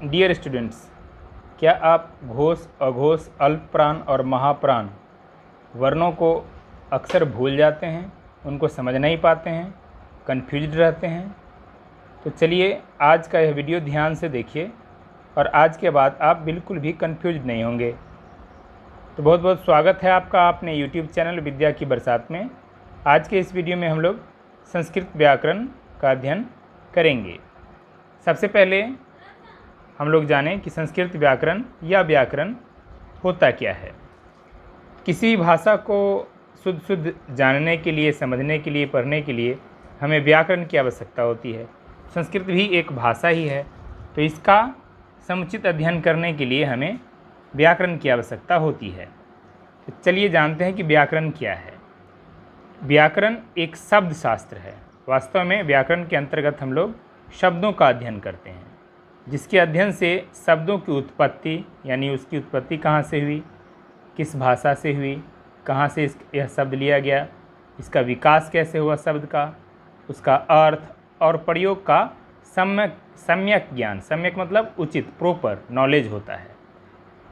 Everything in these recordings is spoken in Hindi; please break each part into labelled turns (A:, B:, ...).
A: डियर स्टूडेंट्स, क्या आप घोष, अघोष, अल्प प्राण और महाप्राण वर्णों को अक्सर भूल जाते हैं, उनको समझ नहीं पाते हैं, कन्फ्यूज्ड रहते हैं? तो चलिए आज का यह वीडियो ध्यान से देखिए और आज के बाद आप बिल्कुल भी कन्फ्यूज्ड नहीं होंगे। तो बहुत बहुत स्वागत है आपका अपने यूट्यूब चैनल विद्या की बरसात में। आज के इस वीडियो में हम लोग संस्कृत व्याकरण का अध्ययन करेंगे। सबसे पहले हम लोग जानें कि संस्कृत व्याकरण या व्याकरण होता क्या है। किसी भी भाषा को शुद्ध जानने के लिए, समझने के लिए, पढ़ने के लिए हमें व्याकरण की आवश्यकता होती है। संस्कृत भी एक भाषा ही है, तो इसका समुचित अध्ययन करने के लिए हमें व्याकरण की आवश्यकता होती है। तो चलिए जानते हैं कि व्याकरण क्या है। व्याकरण एक शब्द शास्त्र है। वास्तव में व्याकरण के अंतर्गत हम लोग शब्दों का अध्ययन करते हैं, जिसके अध्ययन से शब्दों की उत्पत्ति, यानी उसकी उत्पत्ति कहाँ से हुई, किस भाषा से हुई, कहाँ से यह शब्द लिया गया, इसका विकास कैसे हुआ शब्द का, उसका अर्थ और प्रयोग का सम्यक ज्ञान, सम्यक मतलब उचित, प्रॉपर नॉलेज होता है।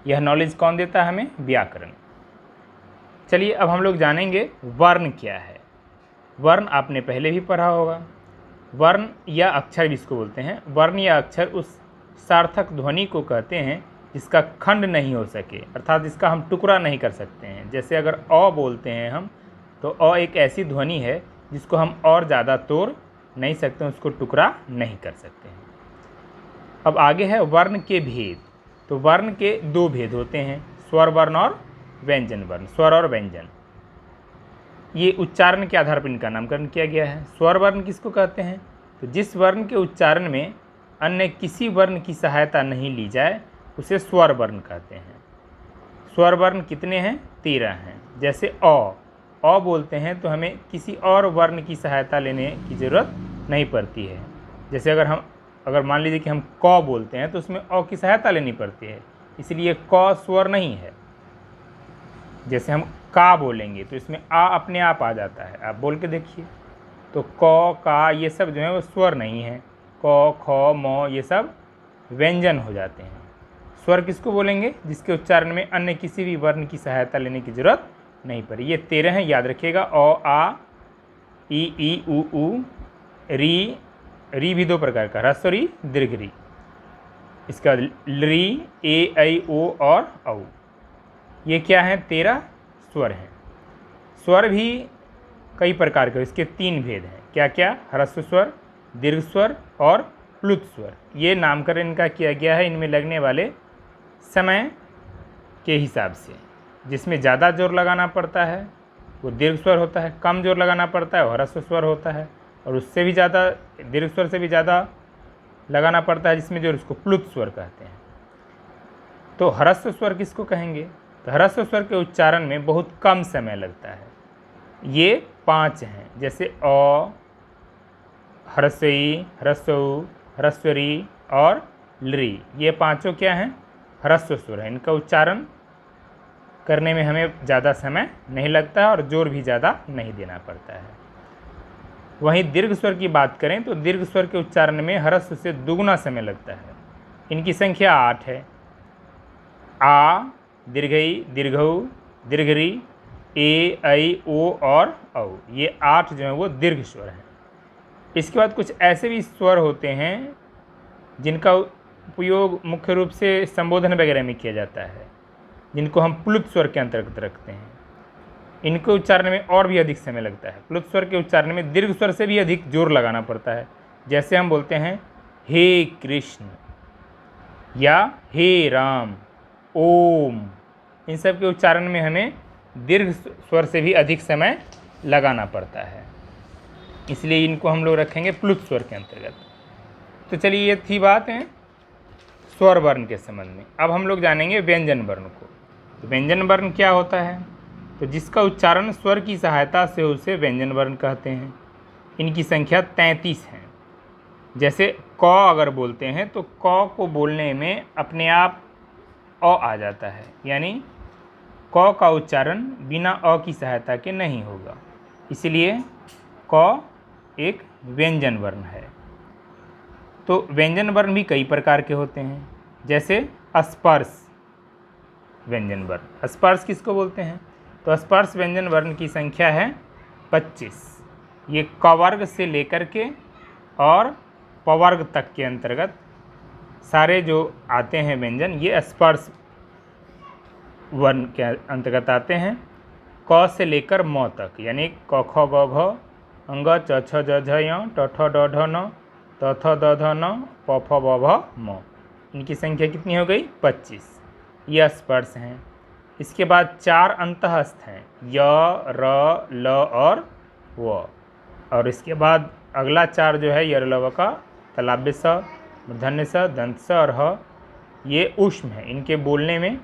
A: यह नॉलेज कौन देता है हमें? व्याकरण। चलिए अब हम लोग जानेंगे वर्ण क्या है। वर्ण आपने पहले भी पढ़ा होगा। वर्ण या अक्षर जिसको बोलते हैं, वर्ण या अक्षर उस सार्थक ध्वनि को कहते हैं जिसका खंड नहीं हो सके, अर्थात जिसका हम टुकड़ा नहीं कर सकते हैं। जैसे अगर अ बोलते हैं हम, तो अ एक ऐसी ध्वनि है जिसको हम और ज़्यादा तोड़ नहीं सकते, उसको टुकड़ा नहीं कर सकते हैं। अब आगे है वर्ण के भेद। तो वर्ण के दो भेद होते हैं, स्वर वर्ण और व्यंजन वर्ण। स्वर और व्यंजन, ये उच्चारण के आधार पर इनका नामकरण किया गया है। स्वर वर्ण किसको कहते हैं? तो जिस वर्ण के उच्चारण में अन्य किसी वर्ण की सहायता नहीं ली जाए उसे स्वर वर्ण कहते हैं। स्वर वर्ण कितने हैं? 13 हैं। जैसे अ बोलते हैं तो हमें किसी और वर्ण की सहायता लेने की ज़रूरत नहीं पड़ती है। जैसे अगर मान लीजिए कि हम क बोलते हैं तो उसमें अ की सहायता लेनी पड़ती है, इसलिए क स्वर नहीं है। जैसे हम का बोलेंगे तो इसमें आ अपने आप आ जाता है, आप बोल के देखिए। तो क, का ये सब जो है वो स्वर नहीं है। क, ख, म ये सब व्यंजन हो जाते हैं। स्वर किसको बोलेंगे? जिसके उच्चारण में अन्य किसी भी वर्ण की सहायता लेने की जरूरत नहीं पड़ी। ये 13 हैं, याद रखिएगा। अ, आ, ई, उ, री भी दो प्रकार का, ह्रस्व री, दीर्घ री। इसके बाद री, ए, ऐ, ओ और औ। ये क्या है? 13 स्वर हैं। स्वर भी कई प्रकार के, इसके 3 भेद हैं। क्या क्या? ह्रस्व स्वर, दीर्घ स्वर और प्लुत स्वर। ये नामकरण इनका किया गया है इनमें लगने वाले समय के हिसाब से। जिसमें ज़्यादा जोर लगाना पड़ता है वो दीर्घ स्वर होता है, कम जोर लगाना पड़ता है वो ह्रस्व स्वर होता है, और उससे भी ज़्यादा, दीर्घ स्वर से भी ज़्यादा लगाना पड़ता है जिसमें जो उसको प्लुत स्वर कहते हैं। तो ह्रस्व स्वर किसको कहेंगे? तो ह्रस्व स्वर के उच्चारण में बहुत कम समय लगता है। ये 5 हैं, जैसे अ, ह्रस्वई, ह्रस्व, ह्रस्वरी और लृ। ये पांचों क्या हैं? ह्रस्व स्वर हैं। इनका उच्चारण करने में हमें ज़्यादा समय नहीं लगता है और जोर भी ज़्यादा नहीं देना पड़ता है। वहीं दीर्घ स्वर की बात करें तो दीर्घ स्वर के उच्चारण में ह्रस्व से दुगुना समय लगता है। इनकी संख्या 8 है। आ, दीर्घई, दीर्घऊ, दीर्घरी, ए, ऐ, ओ और औ। ये 8 जो हैं वो दीर्घ स्वर हैं। इसके बाद कुछ ऐसे भी स्वर होते हैं जिनका उपयोग मुख्य रूप से संबोधन वगैरह में किया जाता है, जिनको हम प्लुत स्वर के अंतर्गत रखते हैं। इनको उच्चारण में और भी अधिक समय लगता है। प्लुत स्वर के उच्चारण में दीर्घ स्वर से भी अधिक जोर लगाना पड़ता है। जैसे हम बोलते हैं हे कृष्ण या हे राम, ओम। इन सब के उच्चारण में हमें दीर्घ स्वर से भी अधिक समय लगाना पड़ता है, इसलिए इनको हम लोग रखेंगे प्लुत स्वर के अंतर्गत। तो चलिए ये थी बात है स्वर वर्ण के संबंध में। अब हम लोग जानेंगे व्यंजन वर्ण को। तो व्यंजन वर्ण क्या होता है? तो जिसका उच्चारण स्वर की सहायता से उसे व्यंजन वर्ण कहते हैं। इनकी संख्या 33 है। जैसे क अगर बोलते हैं तो क को बोलने में अपने आप अ आ जाता है, यानी क का उच्चारण बिना अ की सहायता के नहीं होगा, इसलिए क एक व्यंजन वर्ण है। तो व्यंजन वर्ण भी कई प्रकार के होते हैं। जैसे स्पर्श व्यंजन वर्ण। स्पर्श किसको बोलते हैं? तो स्पर्श व्यंजन वर्ण की संख्या है 25। ये क वर्ग से लेकर के और प वर्ग तक के अंतर्गत सारे जो आते हैं व्यंजन ये स्पर्श वर्ण के अंतर्गत आते हैं। क से लेकर म तक, यानी क ख ग घ अंग च छ ज झ य ट ठ ड ढ न त थ द ध न प फ ब भ म। इनकी संख्या कितनी हो गई? 25। ये स्पर्श हैं। इसके बाद 4 अंतःस्थ हैं, य र ल और व। और इसके बाद अगला 4 जो है यर ल व का तालव्य स, मूर्धन्य स, दंत स और ह, ये ऊष्म है। इनके बोलने में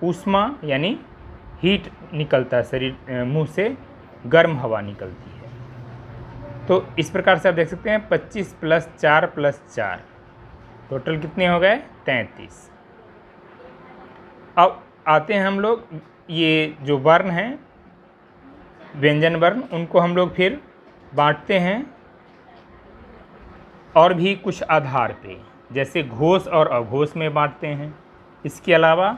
A: ऊष्मा यानी हीट निकलता है, शरीर मुंह से गर्म हवा निकलती है। तो इस प्रकार से आप देख सकते हैं 25 + 4 + 4 टोटल कितने हो गए? 33। अब आते हैं हम लोग, ये जो वर्ण हैं व्यंजन वर्ण, उनको हम लोग फिर बांटते हैं और भी कुछ आधार पे, जैसे घोष और अघोष में बांटते हैं। इसके अलावा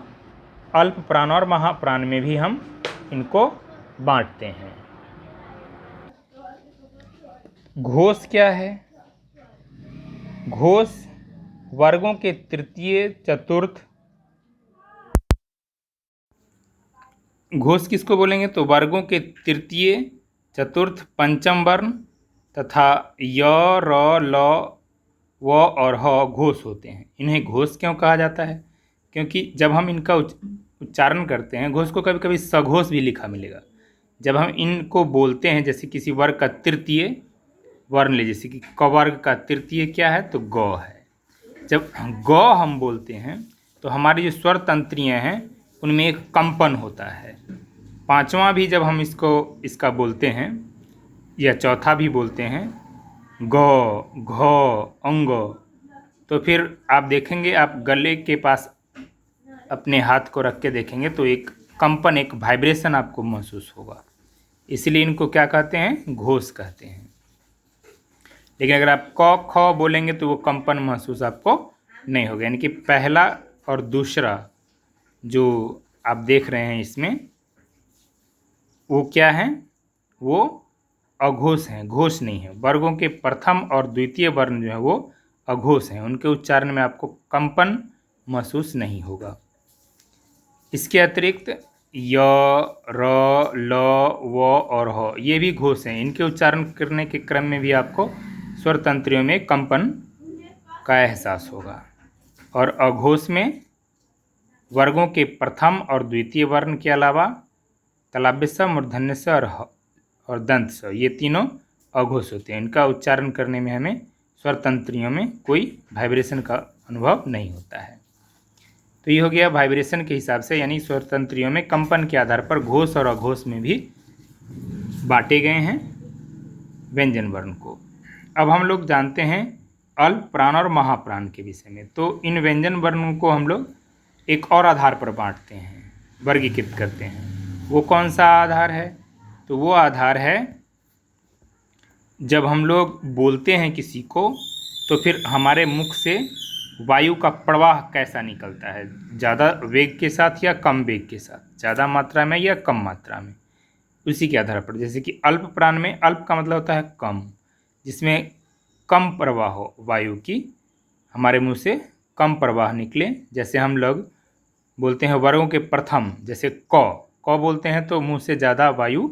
A: अल्प प्राण और महाप्राण में भी हम इनको बांटते हैं। घोष क्या है? घोष वर्गों के तृतीय, चतुर्थ। घोष किसको बोलेंगे? तो वर्गों के तृतीय, चतुर्थ, पंचम वर्ण तथा य, र, ल, व और ह घोष होते हैं। इन्हें घोष क्यों कहा जाता है? क्योंकि जब हम इनका उच्चारण करते हैं, घोष को कभी कभी सघोष भी लिखा मिलेगा। जब हम इनको बोलते हैं, जैसे किसी वर्ग का तृतीय वर्ण ले, जैसे कि क वर्ग का तृतीय क्या है? तो ग है। जब ग हम बोलते हैं तो हमारी जो स्वर तंत्रियाँ हैं उनमें एक कंपन होता है। पांचवा भी जब हम इसका बोलते हैं या चौथा भी बोलते हैं, ग, घ, अंग, तो फिर आप देखेंगे, आप गले के पास अपने हाथ को रख के देखेंगे तो एक कंपन, एक वाइब्रेशन आपको महसूस होगा। इसलिए इनको क्या कहते हैं? घोष कहते हैं। लेकिन अगर आप क ख बोलेंगे तो वो कंपन महसूस आपको नहीं होगा। यानी कि पहला और दूसरा जो आप देख रहे हैं इसमें, वो क्या है? वो अघोष हैं, घोष नहीं है। वर्गों के प्रथम और द्वितीय वर्ण जो है वो अघोष हैं। उनके उच्चारण में आपको कंपन महसूस नहीं होगा। इसके अतिरिक्त य, र, ल, व और ह ये भी घोष हैं। इनके उच्चारण करने के क्रम में भी आपको स्वर तंत्रियों में कंपन का एहसास होगा। और अघोष में वर्गों के प्रथम और द्वितीय वर्ण के अलावा तालव्य स, मूर्धन्य स और दंत स, ये तीनों अघोष होते हैं। इनका उच्चारण करने में हमें स्वर तंत्रियों में कोई वाइब्रेशन का अनुभव नहीं होता है। तो ये हो गया वाइब्रेशन के हिसाब से, यानी स्वर तंत्रियों में कंपन के आधार पर घोष और अघोष में भी बांटे गए हैं व्यंजन वर्ण को। अब हम लोग जानते हैं अल्प प्राण और महाप्राण के विषय में। तो इन व्यंजन वर्णों को हम लोग एक और आधार पर बांटते हैं, वर्गीकृत करते हैं। वो कौन सा आधार है? तो वो आधार है, जब हम लोग बोलते हैं किसी को तो फिर हमारे मुख से वायु का प्रवाह कैसा निकलता है, ज़्यादा वेग के साथ या कम वेग के साथ, ज़्यादा मात्रा में या कम मात्रा में, उसी के आधार पर। जैसे कि अल्प प्राण में, अल्प का मतलब होता है कम, जिसमें कम प्रवाह हो वायु की, हमारे मुंह से कम प्रवाह निकले। जैसे हम लोग बोलते हैं वर्गों के प्रथम, जैसे क बोलते हैं तो मुंह से ज़्यादा वायु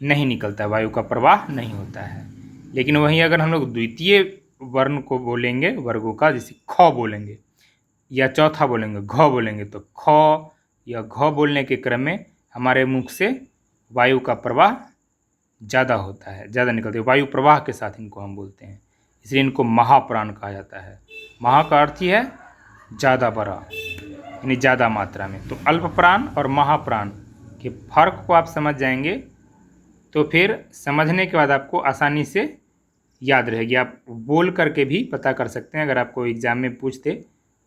A: नहीं निकलता है, वायु का प्रवाह नहीं होता है। लेकिन वहीं अगर हम लोग द्वितीय वर्ण को बोलेंगे वर्गों का, जैसे ख बोलेंगे या चौथा बोलेंगे घ बोलेंगे, तो ख या घ बोलने के क्रम में हमारे मुख से वायु का प्रवाह ज़्यादा होता है, ज़्यादा निकलती है, वायु प्रवाह के साथ इनको हम बोलते हैं। इसलिए इनको महाप्राण कहा जाता है। महा का अर्थ ही है ज़्यादा बड़ा, यानी ज़्यादा मात्रा में। तो अल्प प्राण और महाप्राण के फर्क को आप समझ जाएंगे तो फिर समझने के बाद आपको आसानी से याद रहेगी। आप बोल करके भी पता कर सकते हैं। अगर आपको एग्जाम में पूछ दे,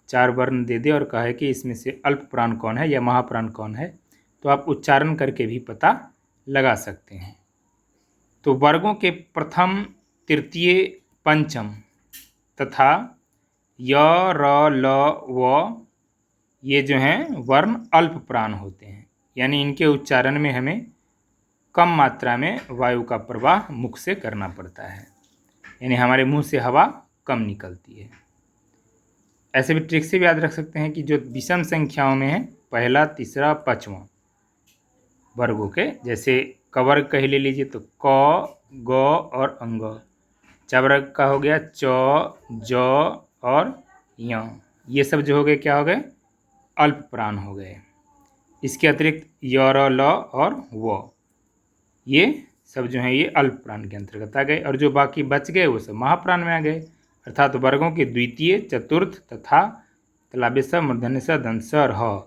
A: 4 वर्ण दे दे और कहे कि इसमें से अल्प प्राण कौन है या महाप्राण कौन है, तो आप उच्चारण करके भी पता लगा सकते हैं। तो वर्गों के प्रथम, तृतीय, पंचम तथा य र ल व ये जो हैं वर्ण अल्प प्राण होते हैं, यानी इनके उच्चारण में हमें कम मात्रा में वायु का प्रवाह मुख से करना पड़ता है, यानी हमारे मुंह से हवा कम निकलती है। ऐसे भी ट्रिक से भी याद रख सकते हैं कि जो विषम संख्याओं में है, पहला, तीसरा, पांचवा वर्गों के, जैसे क वर्ग का ही ले लीजिए तो क, ग और अंग। च वर्ग का हो गया च, ज और य। ये सब जो हो गए क्या हो गए? अल्प प्राण हो गए। इसके अतिरिक्त य, र, ल और व, ये सब जो हैं ये अल्प प्राण के अंतर्गत आ गए, और जो बाकी बच गए वो सब महाप्राण में आ गए। अर्थात वर्गों के द्वितीय, चतुर्थ तथा तलाबे स, मूर्धन्य स, दंत स और ह,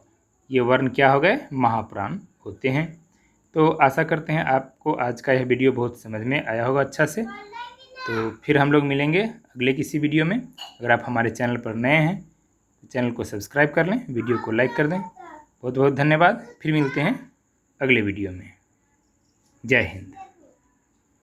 A: ये वर्ण क्या हो गए? महाप्राण होते हैं। तो आशा करते हैं आपको आज का यह वीडियो बहुत समझ में आया होगा अच्छा से। तो फिर हम लोग मिलेंगे अगले किसी वीडियो में। अगर आप हमारे चैनल पर नए हैं तो चैनल को सब्सक्राइब कर लें, वीडियो को लाइक कर दें। बहुत बहुत धन्यवाद। फिर मिलते हैं अगले वीडियो में। जय हिंद।